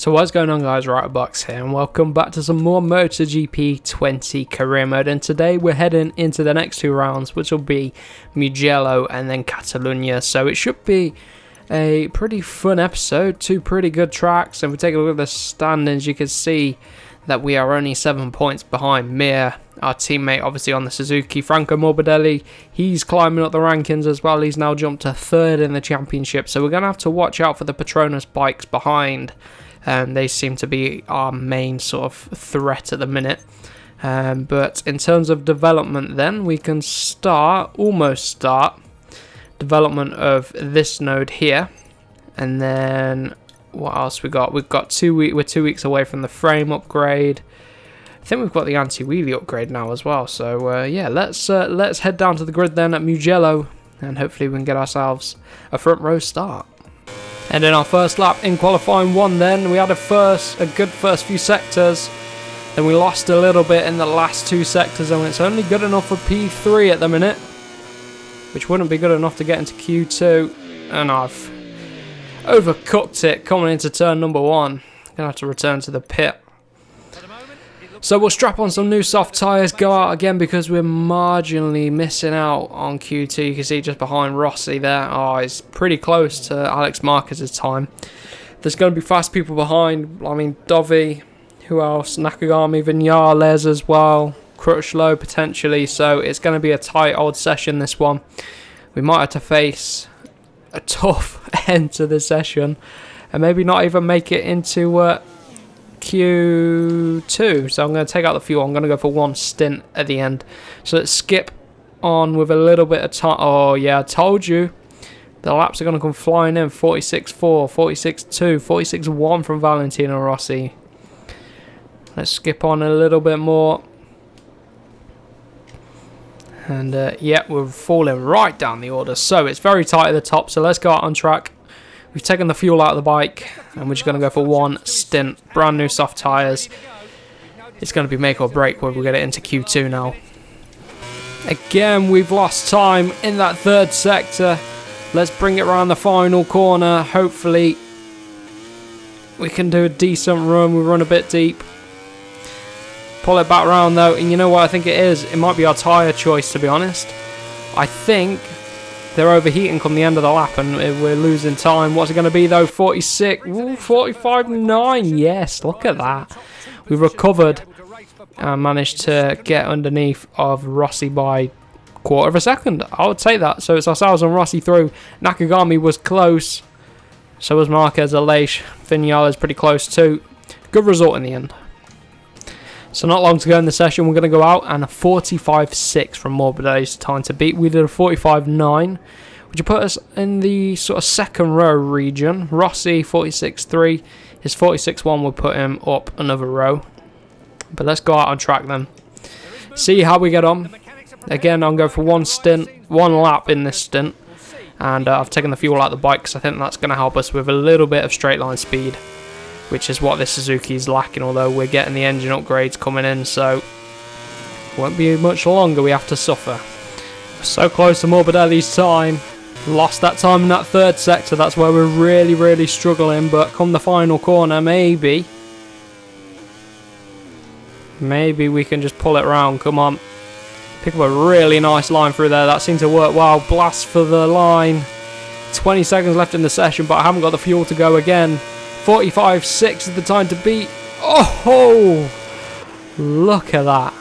So what's going on, guys? Riotbox here, and welcome back to some more MotoGP 20 career mode. And today we're heading into the next two rounds, which will be Mugello and then Catalunya. So it should be a pretty fun episode, two pretty good tracks. And if we take a look at the standings, you can see that we are only 7 points behind Mir, our teammate, obviously on the Suzuki. Franco Morbidelli, he's climbing up the rankings as well. He's now jumped to third in the championship. So we're going to have to watch out for the Petronas bikes behind. They seem to be our main sort of threat at the minute. But in terms of development then, we can almost start development of this node here. And then what else we got? We've got we're 2 weeks away from the frame upgrade. I think we've got the anti-wheelie upgrade now as well. So yeah, let's head down to the grid then at Mugello, and hopefully we can get ourselves a front row start. And in our first lap in qualifying one then, we had a good first few sectors. Then we lost a little bit in the last two sectors, and it's only good enough for P3 at the minute, which wouldn't be good enough to get into Q2. And I've overcooked it coming into turn number one. Going to have to return to the pit. So we'll strap on some new soft tyres, go out again because we're marginally missing out on Q2. You can see just behind Rossi there. Oh, he's pretty close to Alex Marquez's time. There's going to be fast people behind. I mean, Dovi, who else? Nakagami, Viñales as well. Crutchlow potentially. So it's going to be a tight old session, this one. We might have to face a tough end to the session and maybe not even make it into Q2. So I'm going to take out the fuel. I'm going to go for one stint at the end. So let's skip on with a little bit of time. Oh yeah, I told you the laps are going to come flying in. 46.4, 46.2, 46.1 from Valentino Rossi. Let's skip on a little bit more. And yeah, we're falling right down the order. So it's very tight at the top. So let's go out on track. We've taken the fuel out of the bike, and we're just going to go for one stint. Brand new soft tyres. It's going to be make or break where we get it into Q2 now. Again, we've lost time in that third sector. Let's bring it around the final corner. Hopefully, we can do a decent run. We run a bit deep. Pull it back around though, and you know what I think it is? It might be our tyre choice, to be honest. I think they're overheating come the end of the lap and we're losing time. What's it going to be though? 46, 45.9. Yes, look at that. We recovered and managed to get underneath of Rossi by quarter of a second. I would say that. So it's ourselves and Rossi through. Nakagami was close. So was Marquez, Aleix. Viñales pretty close too. Good result in the end. So not long to go in the session, we're going to go out, and a 45.6 from Morbidelli's time to beat. We did a 45.9, which will put us in the sort of second row region. Rossi, 46.3. His 46.1 will put him up another row. But let's go out on track then. See how we get on. Again, I'm going for one lap in this stint. And I've taken the fuel out of the bike because I think that's going to help us with a little bit of straight line speed, which is what this Suzuki is lacking, although we're getting the engine upgrades coming in, so it won't be much longer we have to suffer. So close to Morbidelli's time. Lost that time in that third sector. That's where we're really, really struggling, but come the final corner, maybe we can just pull it around. Come on. Pick up a really nice line through there. That seemed to work well. Blast for the line. 20 seconds left in the session, but I haven't got the fuel to go again. 45.6 is the time to beat. Oh, look at that.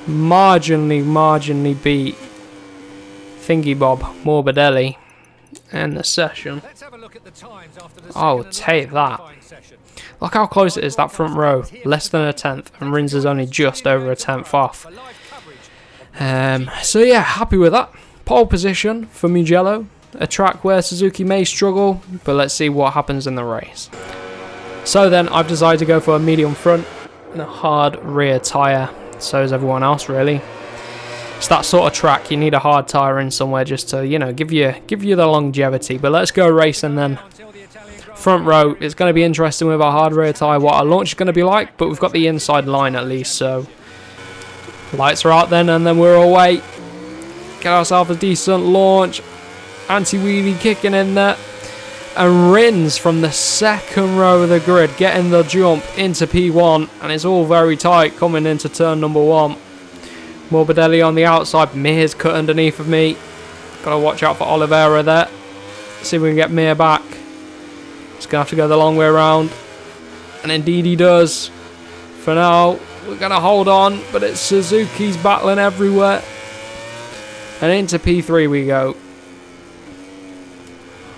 Marginally beat Thingy Bob Morbidelli in the session. Oh, take that. Look how close it is, that front row. Less than a tenth, and Rins is only just over a tenth off. So yeah, happy with that. Pole position for Mugello. A track where Suzuki may struggle, but let's see what happens in the race. So then, I've decided to go for a medium front and a hard rear tyre. So is everyone else, really. It's that sort of track. You need a hard tyre in somewhere just to, you know, give you the longevity. But let's go racing then. Front row, it's going to be interesting with our hard rear tyre what our launch is going to be like, but we've got the inside line at least, so lights are out then, and then we're away. Get ourselves a decent launch. Anti-wheelie kicking in there. And Rins from the second row of the grid getting the jump into P1, and it's all very tight coming into turn number 1. Morbidelli on the outside, Mir's cut underneath of me. Gotta watch out for Oliveira there. See if we can get Mir back. He's gonna have to go the long way around, and indeed he does. For now, we're gonna hold on, but it's Suzuki's battling everywhere. And into P3 we go.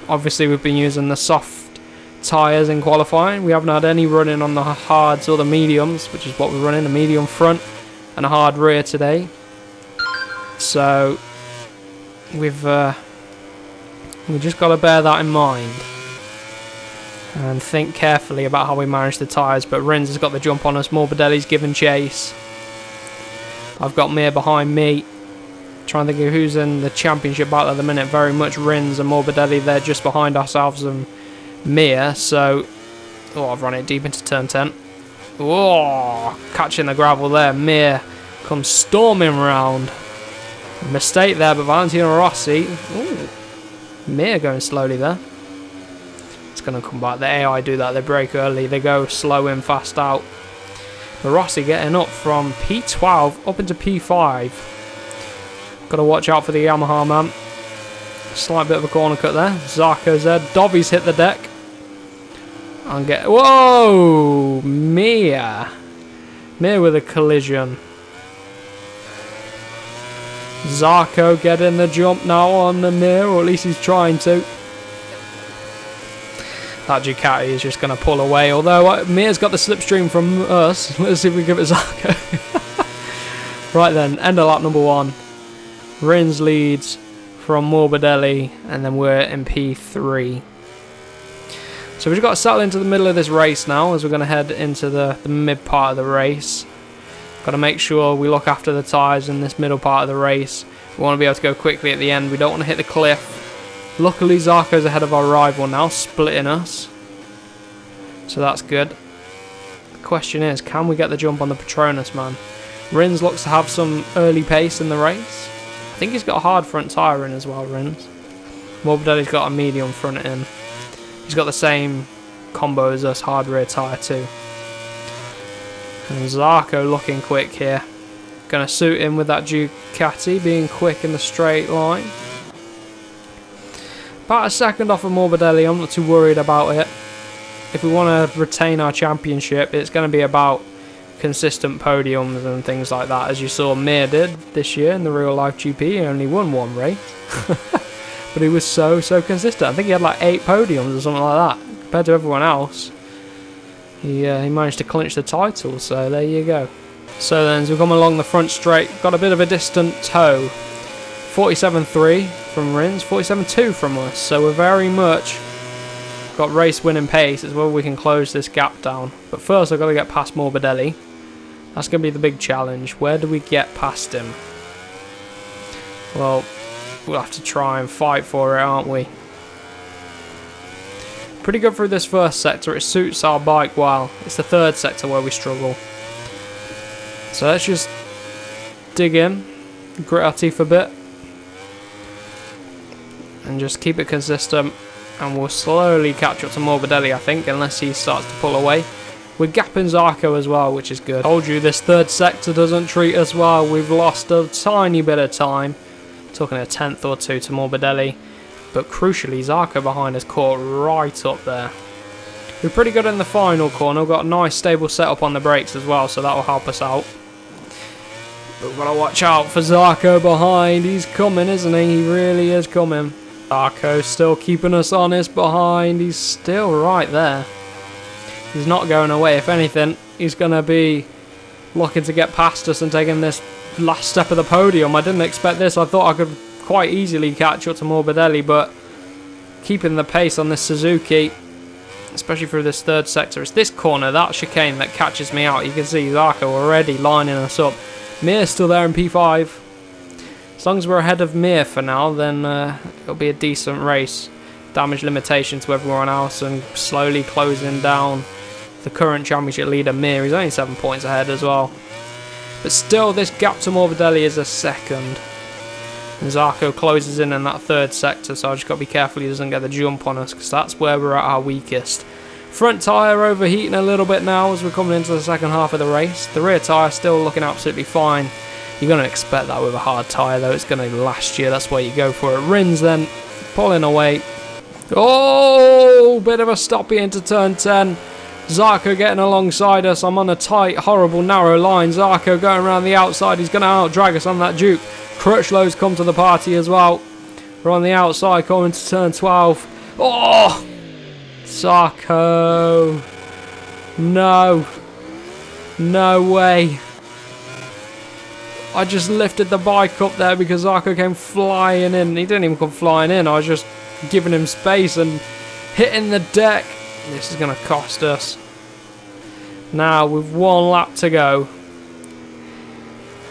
Obviously we've been using the soft tyres in qualifying. We haven't had any running on the hards or the mediums, which is what we're running, a medium front and a hard rear today. So we've just got to bear that in mind and think carefully about how we manage the tyres. But Rins has got the jump on us. Morbidelli's giving chase. I've got Mir behind me. Trying to think of who's in the championship battle at the minute. Very much Rins and Morbidelli. They're just behind ourselves and Mir. So, oh, I've run it deep into turn 10. Oh, catching the gravel there. Mir comes storming round. Mistake there, but Valentino Rossi. Ooh, Mir going slowly there. It's going to come back. The AI do that. They brake early. They go slow in, fast out. But Rossi getting up from P12 up into P5. Got to watch out for the Yamaha man. Slight bit of a corner cut there. Zarco's there. Dovy's hit the deck. And get... Whoa! Mir with a collision. Zarco getting the jump now on the Mir, or at least he's trying to. That Ducati is just going to pull away. Although Mir's got the slipstream from us. Let's see if we give it Zarco. Right then, end of lap number 1. Rins leads from Morbidelli, and then we're in P3. So we've just got to settle into the middle of this race now, as we're going to head into the mid part of the race. Got to make sure we look after the tyres in this middle part of the race. We want to be able to go quickly at the end. We don't want to hit the cliff. Luckily Zarco's ahead of our rival now, splitting us. So that's good. The question is, can we get the jump on the Petronas man? Rins looks to have some early pace in the race. I think he's got a hard front tyre in as well, Rins. Morbidelli's got a medium front in. He's got the same combo as us, hard rear tyre too. And Zarco looking quick here. Going to suit him with that Ducati, being quick in the straight line. About a second off of Morbidelli, I'm not too worried about it. If we want to retain our championship, it's going to be about consistent podiums and things like that, as you saw Mir did this year in the real life GP. He only won one race. But he was so consistent. I think he had like 8 podiums or something like that. Compared to everyone else, he managed to clinch the title, so there you go. So then as we come along the front straight, got a bit of a distant tow. 47.3 from Rins, 47.2 from us, so we're very much got race winning pace as well. We can close this gap down, but first I've got to get past Morbidelli. That's going to be the big challenge. Where do we get past him? Well, we'll have to try and fight for it, aren't we? Pretty good through this first sector. It suits our bike well. It's the third sector where we struggle. So let's just dig in, grit our teeth a bit, and just keep it consistent. And we'll slowly catch up to Morbidelli, I think, unless he starts to pull away. We're gapping Zarco as well, which is good. Told you this third sector doesn't treat us well. We've lost a tiny bit of time. Talking a tenth or two to Morbidelli. But crucially, Zarco behind us caught right up there. We're pretty good in the final corner. We've got a nice stable setup on the brakes as well, so that will help us out. But we've got to watch out for Zarco behind. He's coming, isn't he? He really is coming. Zarco's still keeping us honest behind. He's still right there. He's not going away. If anything, he's going to be looking to get past us and taking this last step of the podium. I didn't expect this. I thought I could quite easily catch up to Morbidelli, but keeping the pace on this Suzuki, especially through this third sector. It's this corner, that chicane, that catches me out. You can see Zarco already lining us up. Mir's still there in P5. As long as we're ahead of Mir for now, then it'll be a decent race. Damage limitation to everyone else and slowly closing down the current championship leader Mir. He's only 7 points ahead as well. But still, this gap to Morbidelli is a second. And Zarco closes in that third sector, so I just got to be careful he doesn't get the jump on us, because that's where we're at our weakest. Front tyre overheating a little bit now as we're coming into the second half of the race. The rear tyre still looking absolutely fine. You're going to expect that with a hard tyre though, it's going to last you, that's why you go for it. Rins then, pulling away. Oh, bit of a stoppie into turn 10. Zarco getting alongside us. I'm on a tight, horrible, narrow line. Zarco going around the outside. He's going to out-drag us on that Duke. Crutchlow's come to the party as well. We're on the outside coming to turn 12. Oh! Zarco. No. No way. I just lifted the bike up there because Zarco came flying in. He didn't even come flying in. I was just giving him space and hitting the deck. This is going to cost us. Now, with 1 lap to go,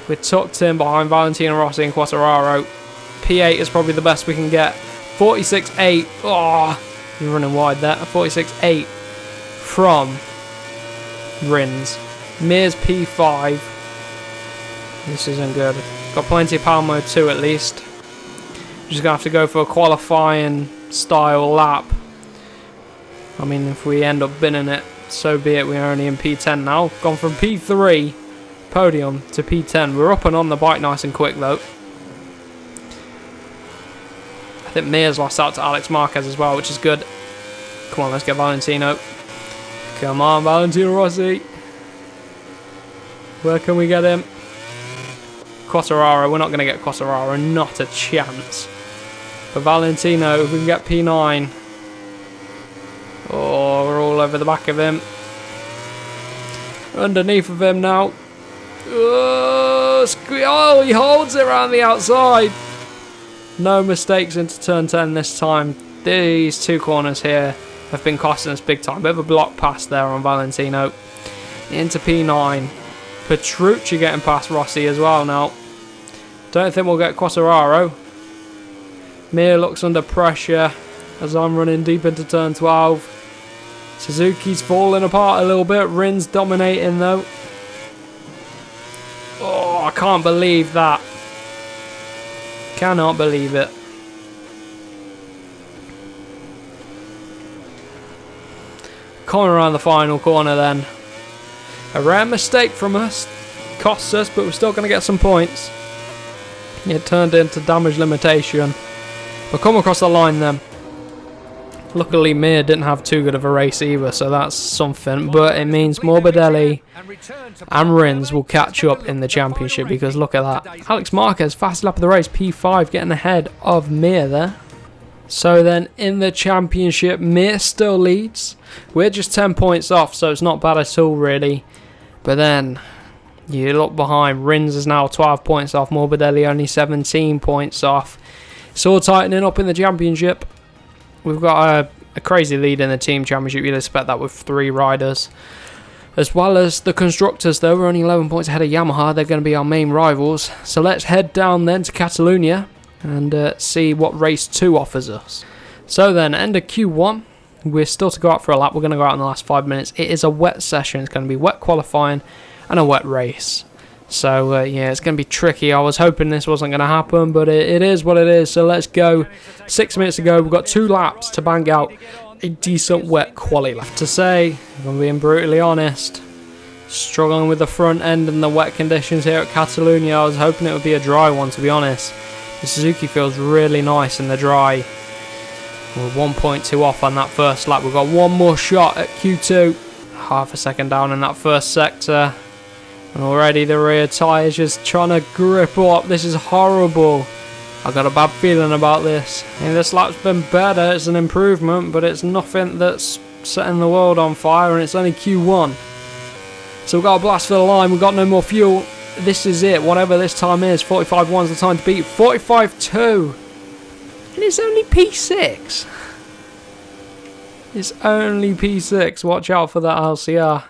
we're tucked in behind Valentino Rossi and Quartararo. P8 is probably the best we can get. 46.8. Oh, you're running wide there. 46.8 from Rins. Mir's P5. This isn't good. Got plenty of power mode 2 at least. Just going to have to go for a qualifying style lap. I mean, if we end up binning it, so be it. We're only in P10 now. Gone from P3 podium to P10. We're up and on the bike nice and quick though. I think Mir's lost out to Alex Marquez as well, which is good. Come on, let's get Valentino. Come on, Valentino Rossi. Where can we get him? Quartararo. We're not going to get Quartararo. Not a chance. But Valentino, if we can get P9. Oh, we're all over the back of him. Underneath of him now. Oh, he holds it around the outside. No mistakes into turn 10 this time. These 2 corners here have been costing us big time. Bit of a block pass there on Valentino. Into P9. Petrucci getting past Rossi as well now. Don't think we'll get Quartararo. Mir looks under pressure as I'm running deep into turn 12. Suzuki's falling apart a little bit. Rins dominating though. Oh, I can't believe that. Cannot believe it. Coming around the final corner then. A rare mistake from us. Costs us, but we're still going to get some points. It turned into damage limitation. But come across the line then. Luckily Mir didn't have too good of a race either, so that's something. But it means Morbidelli and Rins will catch up in the championship, because look at that. Alex Marquez, fast lap of the race, P5, getting ahead of Mir there. So then in the championship, Mir still leads. We're just 10 points off, so it's not bad at all really. But then you look behind, Rins is now 12 points off, Morbidelli only 17 points off. It's all tightening up in the championship. We've got a crazy lead in the team championship. You'd expect that with 3 riders. As well as the constructors though, we're only 11 points ahead of Yamaha. They're going to be our main rivals. So let's head down then to Catalonia and see what race 2 offers us. So then, end of Q1. We're still to go out for a lap. We're going to go out in the last 5 minutes. It is a wet session. It's going to be wet qualifying and a wet race. So, yeah, it's going to be tricky. I was hoping this wasn't going to happen, but it is what it is. So let's go. 6 minutes to go. We've got 2 laps to bang out a decent wet quali lap. To say, if I'm being brutally honest, struggling with the front end and the wet conditions here at Catalonia. I was hoping it would be a dry one, to be honest. The Suzuki feels really nice in the dry. We're 1.2 off on that first lap. We've got one more shot at Q2. Half a second down in that first sector. And already the rear tyre is just trying to grip up. This is horrible. I've got a bad feeling about this. And this lap's been better. It's an improvement, but it's nothing that's setting the world on fire, and it's only Q1. So we've got a blast for the line. We've got no more fuel. This is it. Whatever this time is. 45.1's the time to beat. 45.2. And it's only P6. It's only P6. Watch out for that LCR.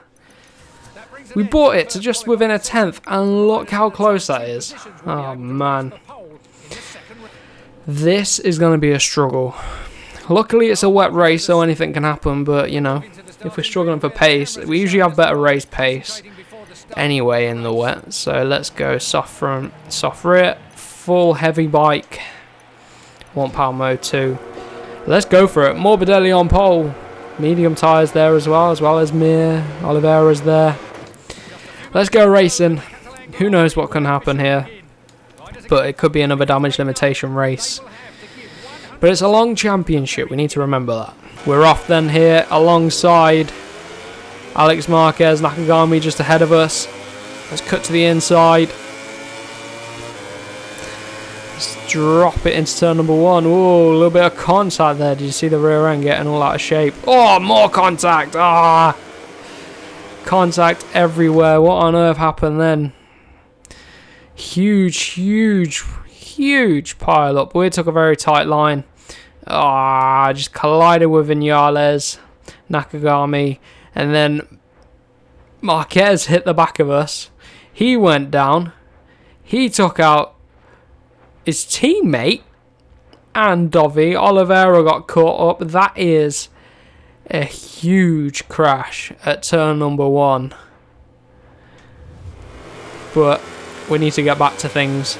We brought it to just within a 10th, and look how close that is. Oh man. This is going to be a struggle. Luckily it's a wet race, so anything can happen, but you know, if we're struggling for pace, we usually have better race pace anyway in the wet. So let's go soft front, soft rear, full heavy bike. Want power mode 2. Let's go for it. Morbidelli on pole. Medium tyres there as well as Mir. Oliveira's there. Let's go racing. Who knows what can happen here. But it could be another damage limitation race. But it's a long championship. We need to remember that. We're off then here alongside Alex Marquez. Nakagami just ahead of us. Let's cut to the inside. Let's drop it into turn number 1. Ooh, a little bit of contact there. Did you see the rear end getting all out of shape? Oh, more contact. Ah, contact everywhere. What on earth happened then? Huge pile up. We took a very tight line. Ah, just collided with Viñales, Nakagami, and then Marquez hit the back of us. He went down. He took out his teammate and Dovi. Oliveira got caught up. That is a huge crash at turn number 1. But we need to get back to things.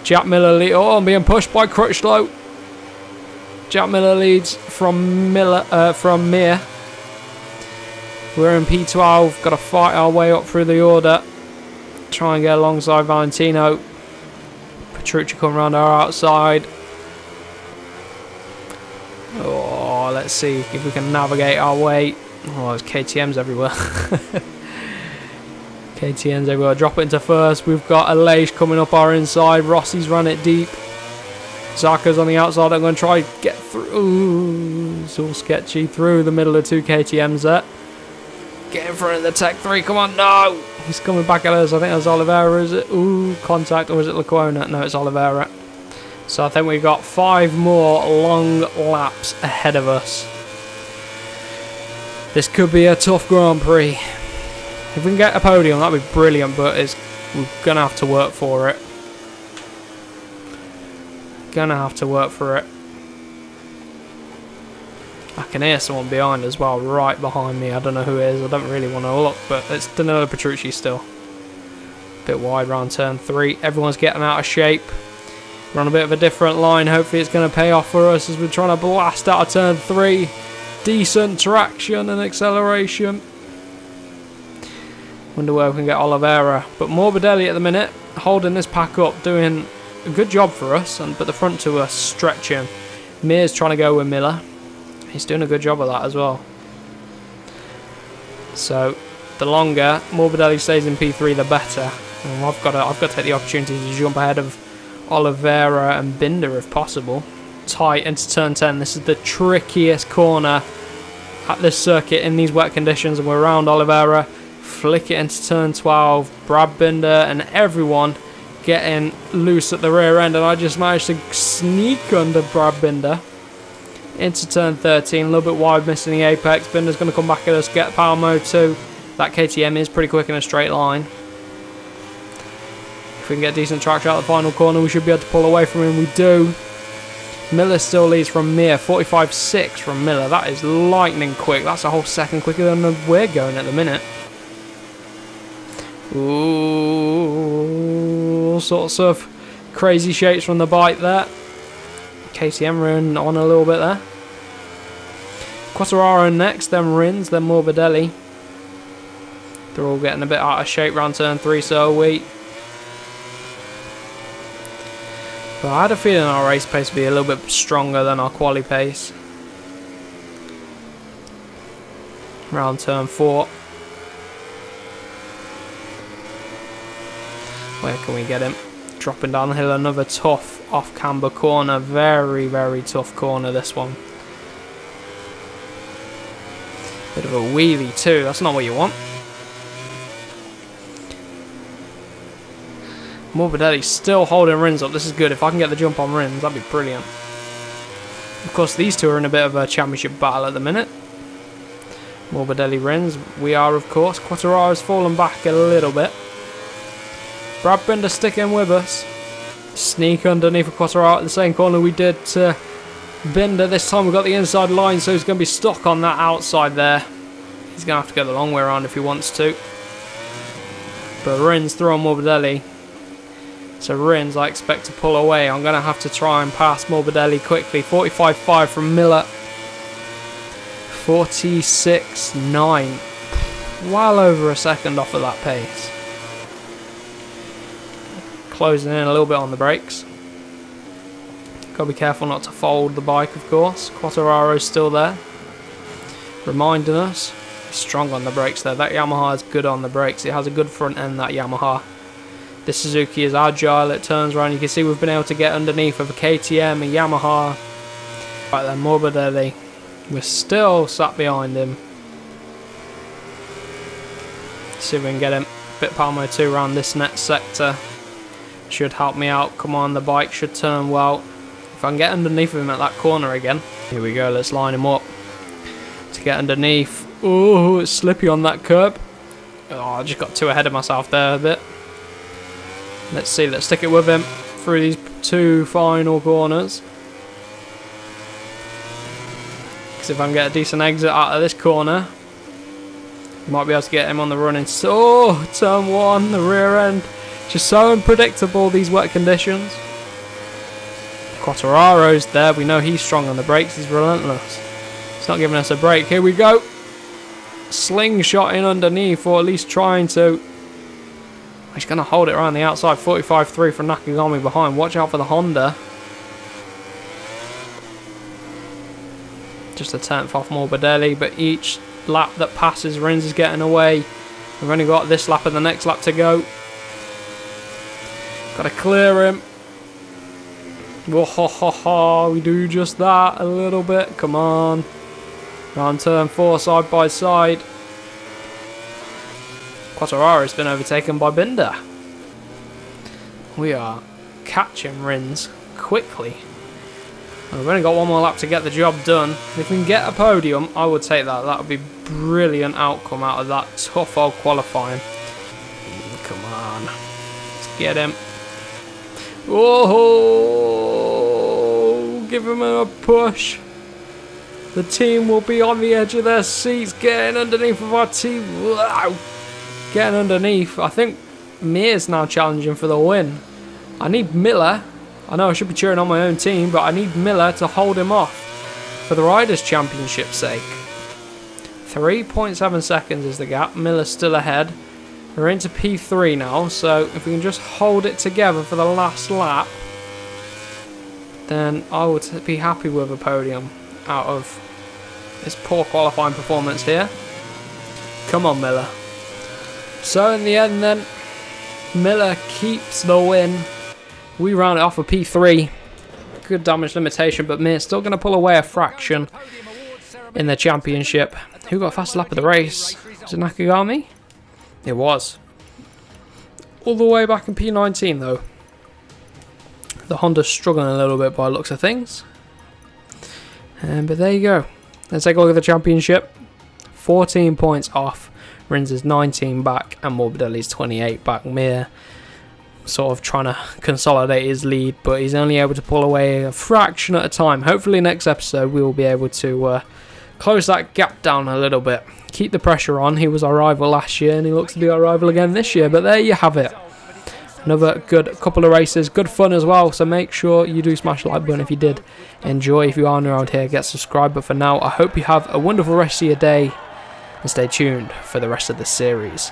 Jack Miller oh, I'm being pushed by Crutchlow. Jack Miller leads from Mir. We're in P12. Got to fight our way up through the order. Try and get alongside Valentino. Petrucci come around our outside. Oh, let's see if we can navigate our way. Oh, there's KTMs everywhere. KTMs everywhere. Drop it into first. We've got Aleix coming up our inside. Rossi's run it deep. Zaka's on the outside. I'm going to try get through. Ooh, it's all sketchy. Through the middle of 2 KTMs there. Get in front of the Tech 3. Come on, no! He's coming back at us. I think that's Oliveira, is it? Ooh, contact. Or is it Lecuona? No, it's Oliveira. So I think we've got 5 more long laps ahead of us. This could be a tough Grand Prix. If we can get a podium, that'd be brilliant, but we're going to have to work for it. Gonna have to work for it. I can hear someone behind as well, right behind me. I don't know who it is. I don't really want to look, but it's Danilo Petrucci still. Bit wide round turn 3. Everyone's getting out of shape. We're on a bit of a different line. Hopefully it's going to pay off for us as we're trying to blast out of turn 3. Decent traction and acceleration. Wonder where we can get Oliveira. But Morbidelli at the minute, holding this pack up, doing a good job for us, but the front two are stretching. Mir's trying to go with Miller. He's doing a good job of that as well. So the longer Morbidelli stays in P3, the better. And I've got to take the opportunity to jump ahead of Oliveira and Binder if possible. Tight into turn 10. This is the trickiest corner at this circuit in these wet conditions, and we're around Oliveira. Flick it into turn 12. Brad Binder and everyone getting loose at the rear end, and I just managed to sneak under Brad Binder into turn 13. A little bit wide, missing the apex. Binder's going to come back at us, get power mode 2. That KTM is pretty quick in a straight line. If we can get decent traction out the final corner, we should be able to pull away from him. We do. Miller still leads from Mir, 45.6 from Miller. That is lightning quick. That's a whole second quicker than we're going at the minute. Ooh, all sorts of crazy shapes from the bike there. KTM running on a little bit there. Quartararo next, then Rins, then Morbidelli. They're all getting a bit out of shape round turn 3, so are we. But I had a feeling our race pace would be a little bit stronger than our quali pace. Round turn 4. Where can we get him? Dropping down the hill, another tough off-camber corner. Very, very tough corner, this one. Bit of a wheelie too, that's not what you want. Morbidelli still holding Rins up. This is good. If I can get the jump on Rins, that'd be brilliant. Of course, these two are in a bit of a championship battle at the minute. Morbidelli, Rins. We are, of course. Quartararo's fallen back a little bit. Brad Binder sticking with us. Sneak underneath of Quartararo at the same corner we did to Binder. This time we've got the inside line, so he's going to be stuck on that outside there. He's going to have to go the long way around if he wants to. But Rins through on Morbidelli. So Rins, I expect to pull away. I'm going to have to try and pass Morbidelli quickly. 45.5 from Miller. 46.9. Well over a second off of that pace. Closing in a little bit on the brakes. Got to be careful not to fold the bike, of course. Quartararo's still there. Reminding us, he's strong on the brakes there. That Yamaha is good on the brakes. It has a good front end, that Yamaha. This Suzuki is agile. It turns around. You can see we've been able to get underneath of a KTM, a Yamaha. Right then, Morbidelli. We're still sat behind him. See if we can get him. Bit Palmo 2 around this next sector. Should help me out. Come on, the bike should turn well. If I can get underneath of him at that corner again. Here we go, let's line him up. To get underneath. Oh, it's slippy on that curb. Oh, I just got too ahead of myself there a bit. Let's see, let's stick it with him through these 2 final corners. Because if I can get a decent exit out of this corner, might be able to get him on the run. Oh, turn 1, the rear end. Just so unpredictable, these wet conditions. Quartararo's there. We know he's strong on the brakes. He's relentless. He's not giving us a break. Here we go. Slingshot in underneath, or at least trying to. He's going to hold it around the outside. 45.3 from Nakagami behind. Watch out for the Honda. Just a 10th off Morbidelli, but each lap that passes, Rins is getting away. We've only got this lap and the next lap to go. Got to clear him. Whoa, we do just that a little bit. Come on. Round turn 4, side by side. Quartararo's been overtaken by Binder. We are catching Rins quickly. We've only got 1 more lap to get the job done. If we can get a podium, I would take that. That would be brilliant outcome out of that tough old qualifying. Come on. Let's get him. Oh, give him a push. The team will be on the edge of their seats, getting underneath of our team. Wow. Getting underneath. I think Mir's now challenging for the win. I need Miller. I know I should be cheering on my own team, but I need Miller to hold him off for the Riders' Championship's sake. 3.7 seconds is the gap. Miller's still ahead. We're into P3 now, so if we can just hold it together for the last lap, then I would be happy with a podium out of this poor qualifying performance here. Come on, Miller. So in the end then, Miller keeps the win. We round it off with P3. Good damage limitation, but Mir's still going to pull away a fraction in the championship. Who got fast lap of the race? Was it Nakagami? It was. All the way back in P19 though. The Honda's struggling a little bit by the looks of things. But there you go. Let's take a look at the championship. 14 points off. Rins is 19 back and Morbidelli's 28 back. Mir sort of trying to consolidate his lead, but he's only able to pull away a fraction at a time. Hopefully next episode we will be able to close that gap down a little bit. Keep the pressure on. He was our rival last year and he looks to be our rival again this year, but there you have it. Another good couple of races, good fun as well, so make sure you do smash the like button if you did enjoy. If you are new around here, get subscribed. But for now, I hope you have a wonderful rest of your day and stay tuned for the rest of the series.